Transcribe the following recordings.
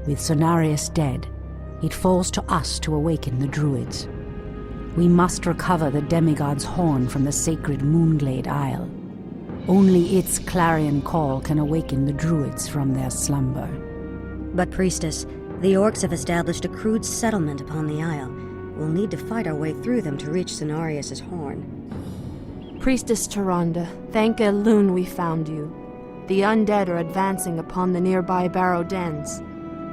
With Cenarius dead, it falls to us to awaken the Druids. We must recover the demigod's horn from the sacred Moonglade Isle. Only its clarion call can awaken the Druids from their slumber. But, Priestess, the Orcs have established a crude settlement upon the Isle. We'll need to fight our way through them to reach Cenarius' horn. Priestess Tyrande, thank Elune we found you. The undead are advancing upon the nearby barrow dens.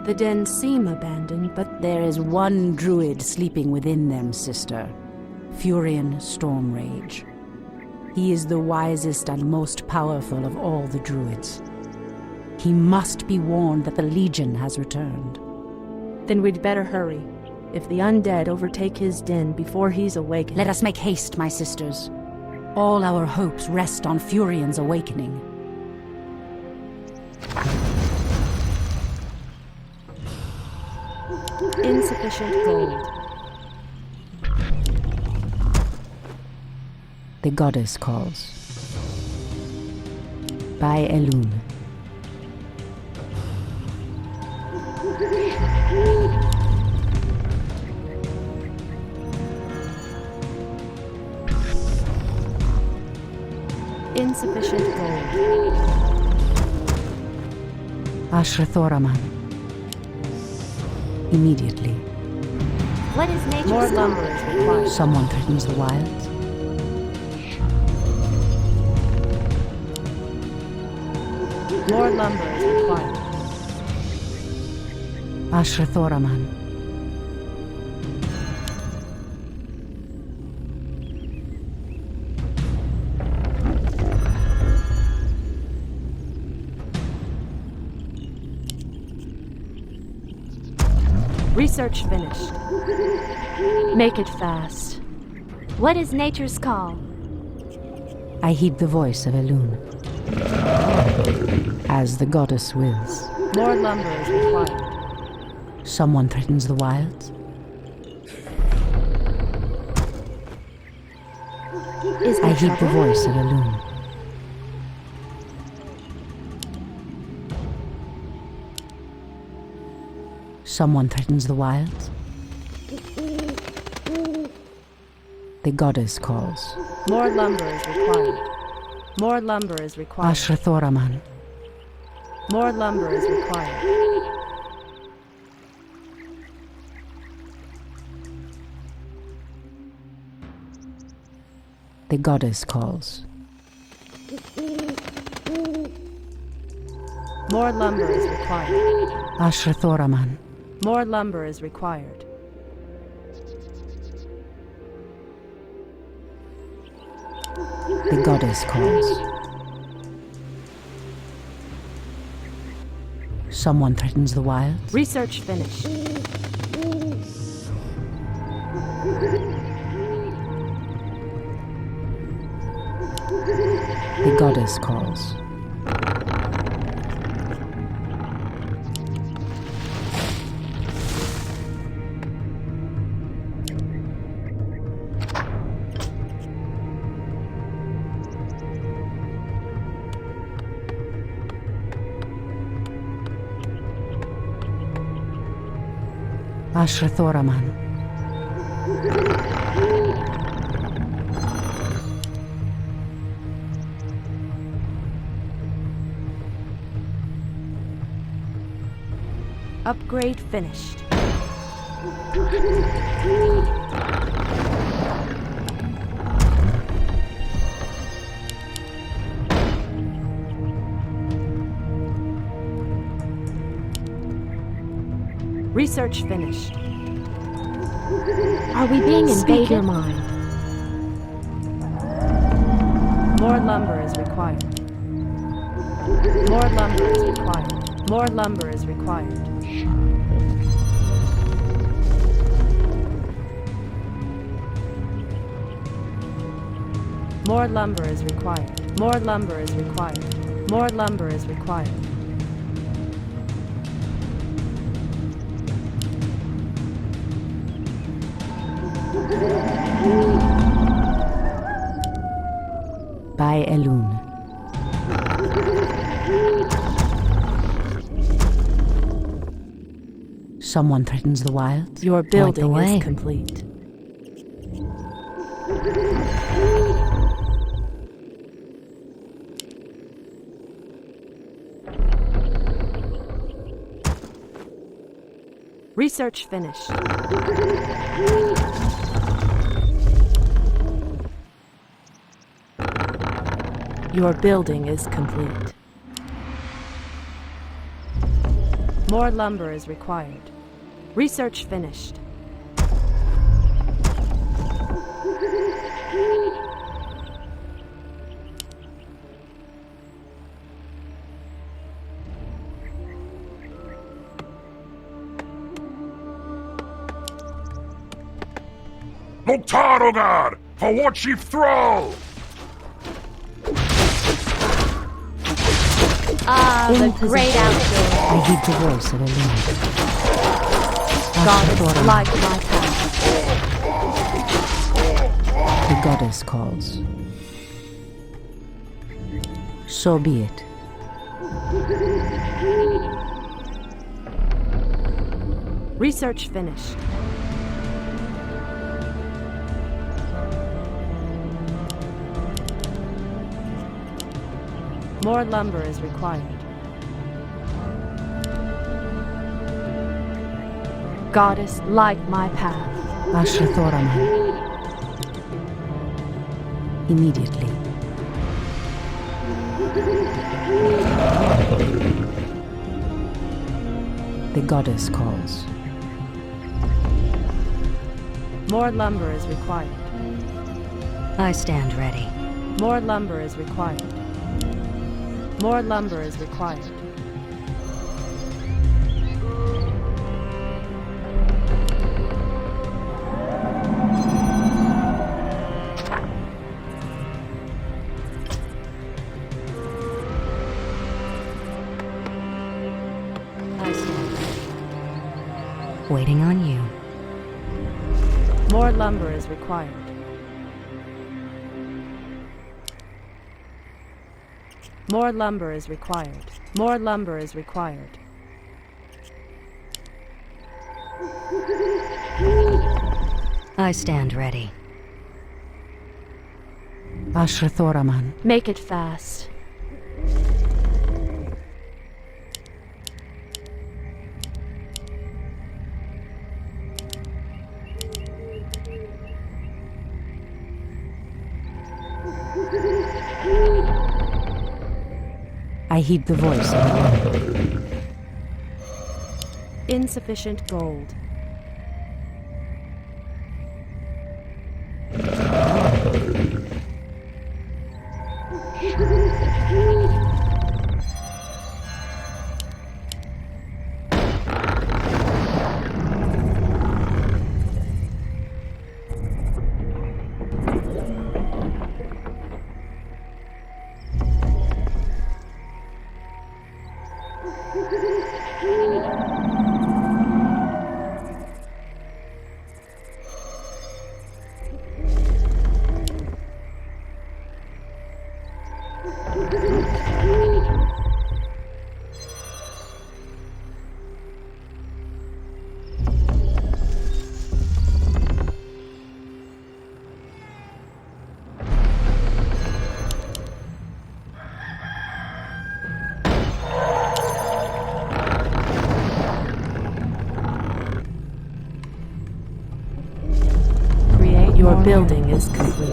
The dens seem abandoned, but there is one druid sleeping within them, sister. Furion Stormrage. He is the wisest and most powerful of all the druids. He must be warned that the Legion has returned. Then we'd better hurry. If the undead overtake his den before he's awakened... Let us make haste, my sisters. All our hopes rest on Furion's awakening. Insufficient gold. The goddess calls. By Elune. Insufficient gold. Ashrathoraman. Immediately. What is nature's More lumber is required. Someone threatens the wilds. More lumber is required. Ashrathoraman. Research finished. Make it fast. What is nature's call? I heed the voice of Elune. As the goddess wills. More lumber is required. Someone threatens the wilds. I heed the voice of Elune. Someone threatens the wilds. The goddess calls. More lumber is required. More lumber is required. Ashrathoraman. More lumber is required. The goddess calls. More lumber is required. Ashrathoraman. More lumber is required. The goddess calls. Someone threatens the wilds. Research finished. The goddess calls. Ashrathoraman. Upgrade finished. Research finished. Are we being Speak your invaded? mind. More lumber is required. More lumber is required. More lumber is required. More lumber is required. More lumber is required. More lumber is required. By Elune. Someone threatens the wilds. Your building way. is complete. Research finished. Your building is complete. More lumber is required. Research finished. Loktarogar! For what ye throw! Ah, the great outdoors. I heed the voice of Elune. Goddess, light my path. The goddess calls. So be it. Research finished. More lumber is required. Goddess, light my path. Ashrathoraman. Immediately. The goddess calls. More lumber is required. I stand ready. More lumber is required. More lumber is required. I stand ready. Waiting on you. More lumber is required. More lumber is required. More lumber is required. I stand ready. Ashrathoraman. Make it fast. I heed the voice of Elune. Insufficient gold. Your building is complete.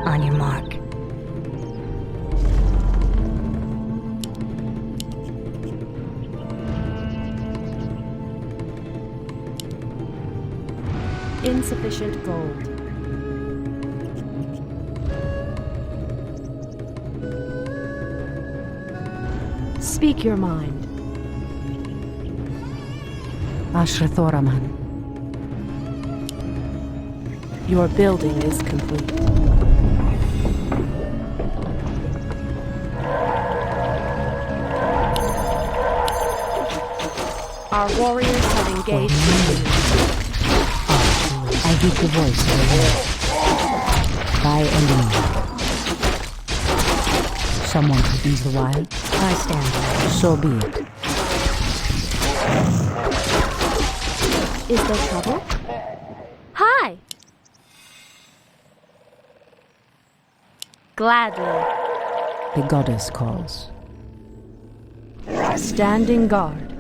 On your mark. Insufficient gold. Speak your mind. Ashrathoraman. Your building is complete. Our warriors have engaged the enemy. heed the voice of the Lord. By Elune. Someone threatens the wild. I stand ready. So be it. Is there trouble? Hi! Gladly. The goddess calls. Standing guard.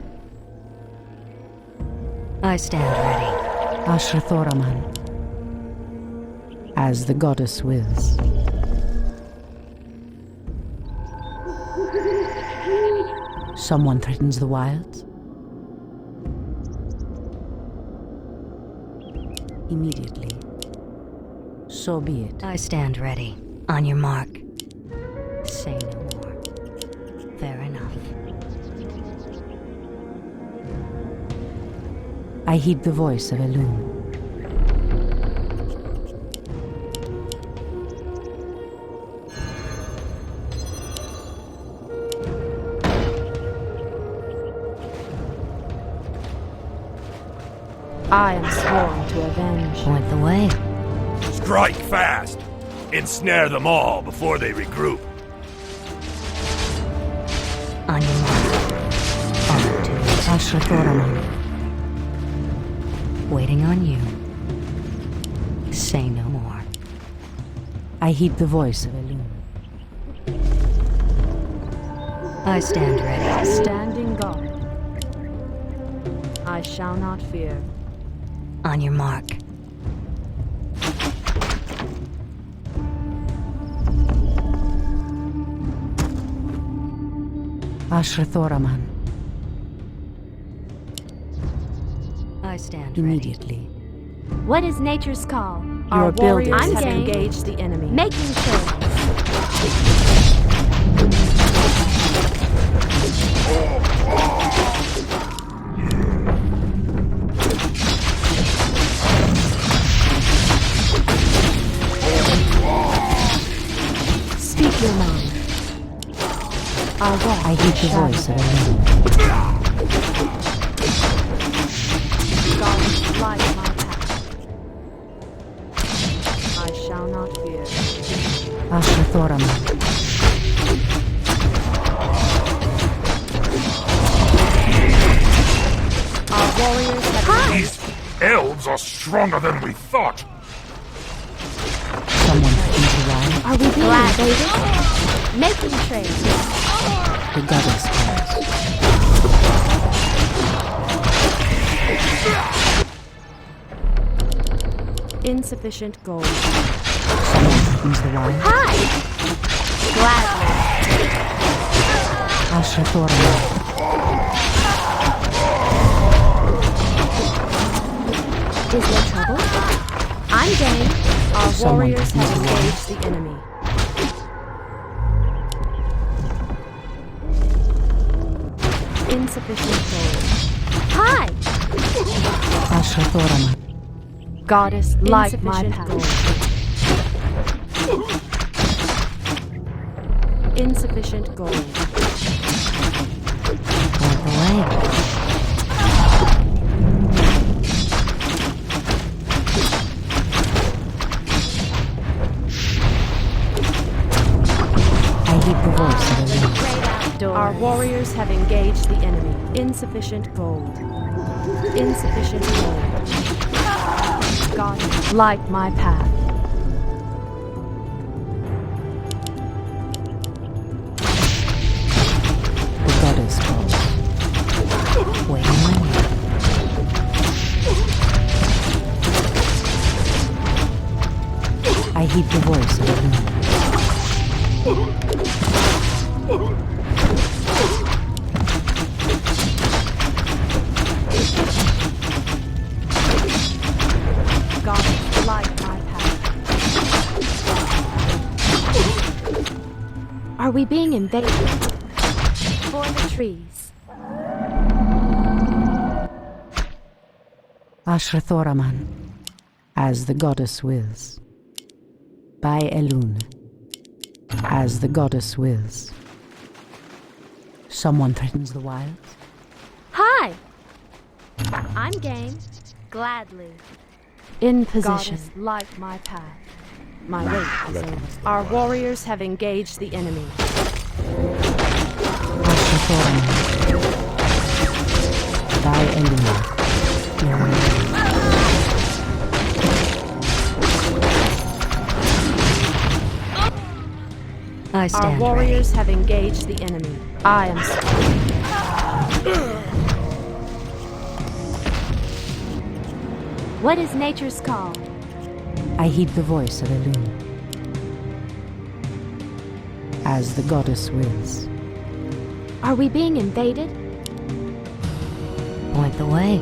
I stand ready. Ashrathoraman. As the goddess wills. Someone threatens the wilds. Immediately. So be it. I stand ready. On your mark. Say no more. Fair enough. I heed the voice of Elune. I am sworn to avenge. Point the way. Strike fast! Ensnare them all before they regroup. On your mark. On to it. Ashrathoraman. Waiting on you. Say no more. I heed the voice of Elune. I stand ready. Standing guard. I shall not fear. On your mark. Ashrathoraman. I stand ready. Immediately. What is nature's call? Our warriors builders have game. engaged the enemy. Making sure. Speak your mind. I heed the voice of Elune. God, light my path. I shall not fear. Ashrathoraman. Our warriors have These elves are stronger than we thought. Someone threatens the wild. Are we being invaded? Making trade. The goddess calls. insufficient gold. Someone threatens the wild. Hi! Gladly. Ashrathoraman. Is there trouble? I'm game. Our Someone warriors have threatens the wild. engaged the enemy. Insufficient gold. Hi! Ashrathoraman. Goddess, like my path. Insufficient gold. Point the way. I heed the voice of the wind. Great outdoors. Our warriors have engaged the enemy. Insufficient gold. Insufficient gold. God, light my path. The goddess calls. Waiting on you. I heed the voice of the wind. God, light my path. Are we being invaded? For the trees. Ashrathoraman. As the goddess wills. By Elune. As the goddess wills. Someone threatens the wilds. Hi! I'm game. Gladly. In position. Goddess, light my path. My wait is over. Our warriors have engaged the enemy. I stand Our warriors have engaged the enemy. I am What is nature's call? I heed the voice of Elune. As the goddess wills. Are we being invaded? Point the way.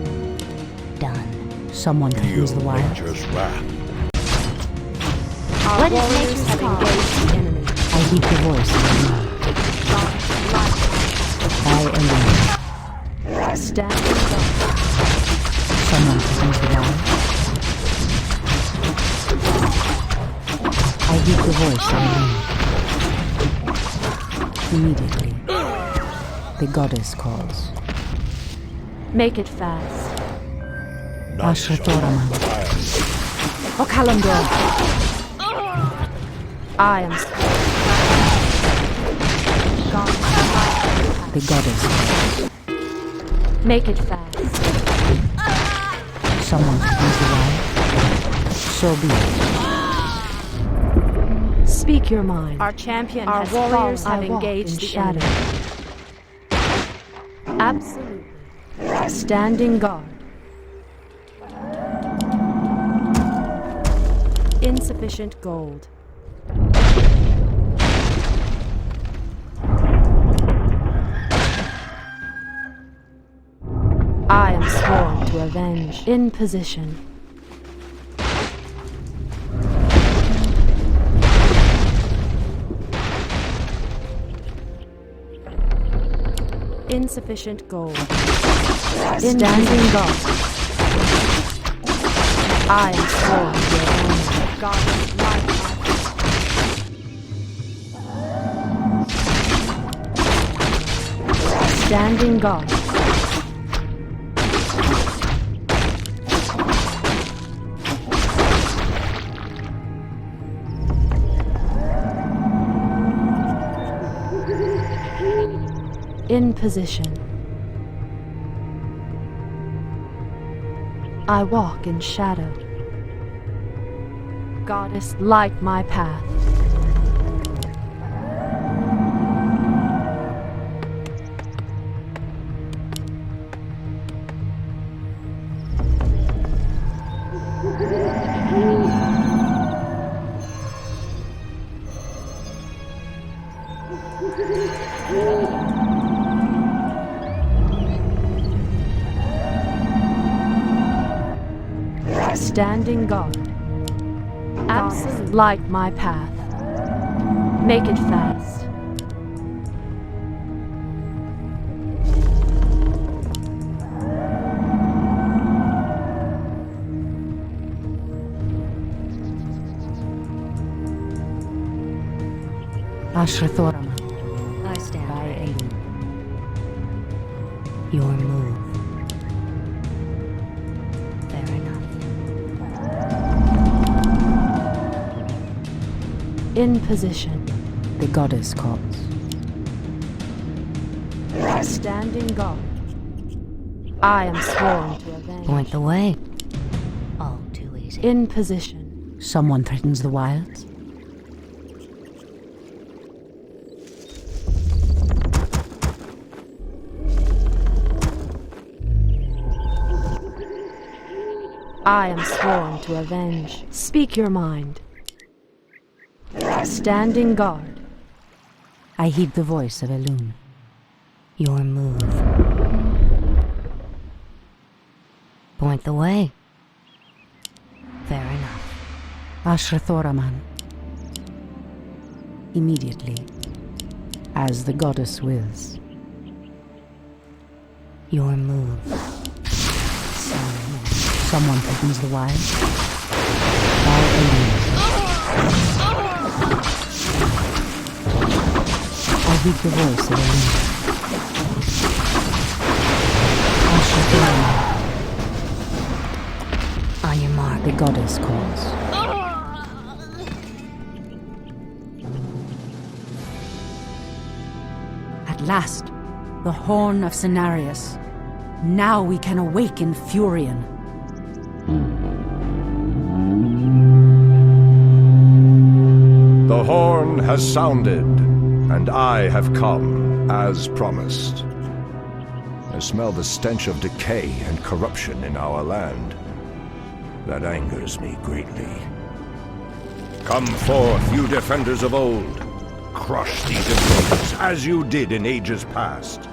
Done. Someone threatens the wild. Nature's wrath. Our What is warriors nature's have call? engaged the enemy. I heed the voice of Elune. I Elune. Stand in guard. Someone threatens the wild. I heed the voice of Elune. Immediately, the goddess calls. Make it fast. Ashratorama. Okalandor. I am The goddess calls. Make it fast. Someone threatens the wild. So be it. Speak your mind. Our champion Our warriors have engaged the enemy. Absolutely. Standing guard. Insufficient gold. I am sworn to avenge. In position. Insufficient gold. Standing guard. I am sworn to avenge. God is light. Standing guard. In position. I walk in shadow. Goddess, light my path. Standing guard. Absolutely light my path. Make it fast. Ashrathorama. I stand By ready. Elune. Your move. Fair enough. In position. The goddess calls. Standing guard. I am sworn to avenge. Point the way. All too easy. In position. Someone threatens the wilds. I am sworn to avenge. Speak your mind. Standing guard. I heed the voice of Elune. Your move. Point the way. Fair enough. Ashrathoraman. Immediately, as the goddess wills. Your move. Someone threatens the wild. By Elune. I heed the voice of Elune. Ashrathoraman. On your mark. the goddess calls. At last, the horn of Cenarius. Now we can awaken Furion. The horn has sounded, and I have come, as promised. I smell the stench of decay and corruption in our land. That angers me greatly. Come forth, you defenders of old. Crush these invaders, as you did in ages past.